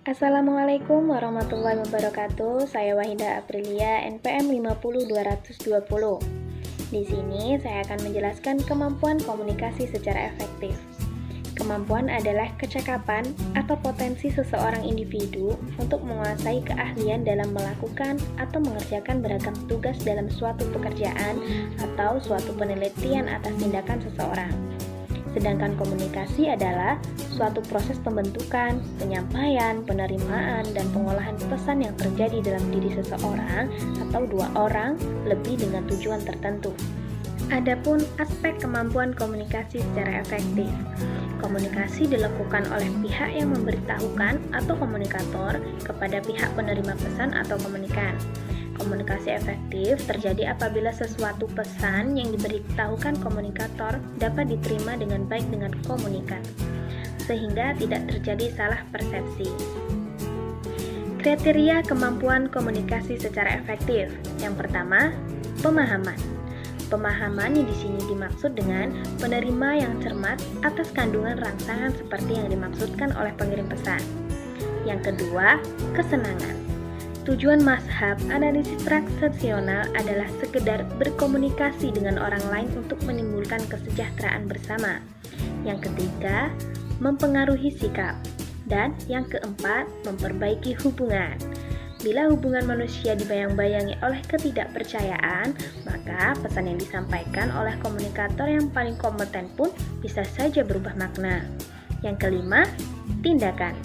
Assalamualaikum warahmatullahi wabarakatuh. Saya Wahida Aprilia, NPM 50220. Di sini saya akan menjelaskan kemampuan komunikasi secara efektif. Kemampuan adalah kecakapan atau potensi seseorang individu untuk menguasai keahlian dalam melakukan atau mengerjakan beragam tugas dalam suatu pekerjaan atau suatu penelitian atas tindakan seseorang. Sedangkan komunikasi adalah suatu proses pembentukan, penyampaian, penerimaan, dan pengolahan pesan yang terjadi dalam diri seseorang atau dua orang lebih dengan tujuan tertentu. Adapun aspek kemampuan komunikasi secara efektif. Komunikasi dilakukan oleh pihak yang memberitahukan atau komunikator kepada pihak penerima pesan atau komunikan. Komunikasi efektif terjadi apabila sesuatu pesan yang diberitahukan komunikator dapat diterima dengan baik dengan komunikan, sehingga tidak terjadi salah persepsi. Kriteria kemampuan komunikasi secara efektif. Yang pertama, pemahaman. Pemahaman yang di sini dimaksud dengan penerima yang cermat atas kandungan rangsangan seperti yang dimaksudkan oleh pengirim pesan. Yang kedua, kesenangan. Tujuan mazhab analisis transaksional adalah sekedar berkomunikasi dengan orang lain untuk menimbulkan kesejahteraan bersama. Yang ketiga, mempengaruhi sikap. Dan yang keempat, memperbaiki hubungan. Bila hubungan manusia dibayang-bayangi oleh ketidakpercayaan, maka pesan yang disampaikan oleh komunikator yang paling kompeten pun bisa saja berubah makna. Yang kelima, tindakan.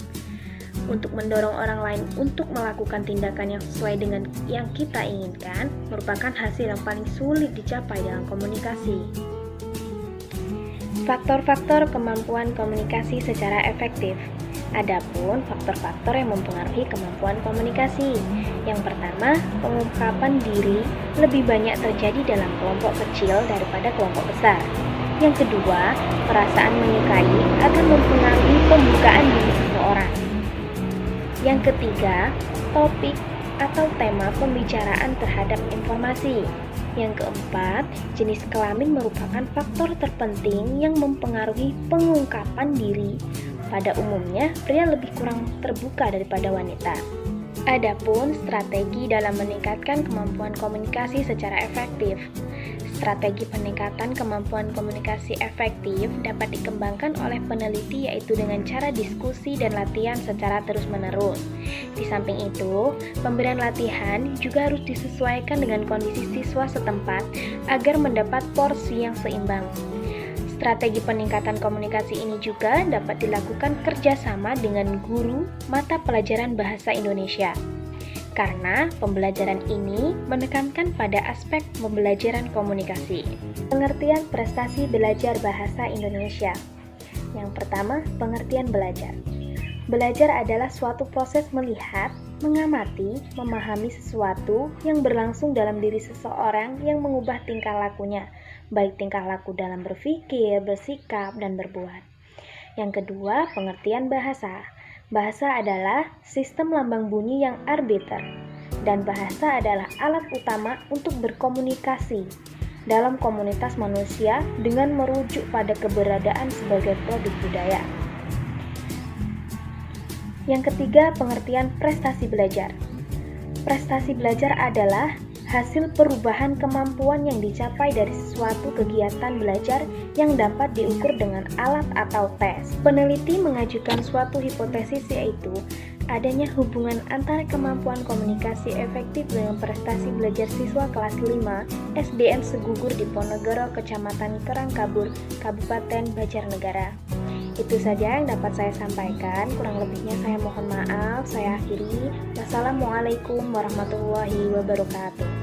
Untuk mendorong orang lain untuk melakukan tindakan yang sesuai dengan yang kita inginkan merupakan hasil yang paling sulit dicapai dalam komunikasi. Faktor-faktor kemampuan komunikasi secara efektif. Adapun faktor-faktor yang mempengaruhi kemampuan komunikasi. Yang pertama, pengungkapan diri lebih banyak terjadi dalam kelompok kecil daripada kelompok besar. Yang kedua, perasaan menyukai akan mempengaruhi pembukaan diri seseorang. Yang ketiga, topik atau tema pembicaraan terhadap informasi. Yang keempat, jenis kelamin merupakan faktor terpenting yang mempengaruhi pengungkapan diri. Pada umumnya, pria lebih kurang terbuka daripada wanita. Adapun strategi dalam meningkatkan kemampuan komunikasi secara efektif. Strategi peningkatan kemampuan komunikasi efektif dapat dikembangkan oleh peneliti yaitu dengan cara diskusi dan latihan secara terus-menerus. Di samping itu, pemberian latihan juga harus disesuaikan dengan kondisi siswa setempat agar mendapat porsi yang seimbang. Strategi peningkatan komunikasi ini juga dapat dilakukan kerjasama dengan guru mata pelajaran bahasa Indonesia. Karena pembelajaran ini menekankan pada aspek pembelajaran komunikasi. Pengertian prestasi belajar bahasa Indonesia. Yang pertama, pengertian belajar. Belajar adalah suatu proses melihat, mengamati, memahami sesuatu yang berlangsung dalam diri seseorang yang mengubah tingkah lakunya, baik tingkah laku dalam berpikir, bersikap, dan berbuat. Yang kedua, pengertian bahasa. Bahasa adalah sistem lambang bunyi yang arbiter, dan bahasa adalah alat utama untuk berkomunikasi dalam komunitas manusia dengan merujuk pada keberadaan sebagai produk budaya. Yang ketiga, pengertian prestasi belajar. Prestasi belajar adalah hasil perubahan kemampuan yang dicapai dari suatu kegiatan belajar yang dapat diukur dengan alat atau tes. Peneliti mengajukan suatu hipotesis yaitu adanya hubungan antara kemampuan komunikasi efektif dengan prestasi belajar siswa kelas 5 SDN Segugur di Ponegoro, Kecamatan Karangkabur, Kabupaten Banjarnegara. Itu saja yang dapat saya sampaikan, kurang lebihnya saya mohon maaf. Saya akhiri. Wassalamualaikum warahmatullahi wabarakatuh.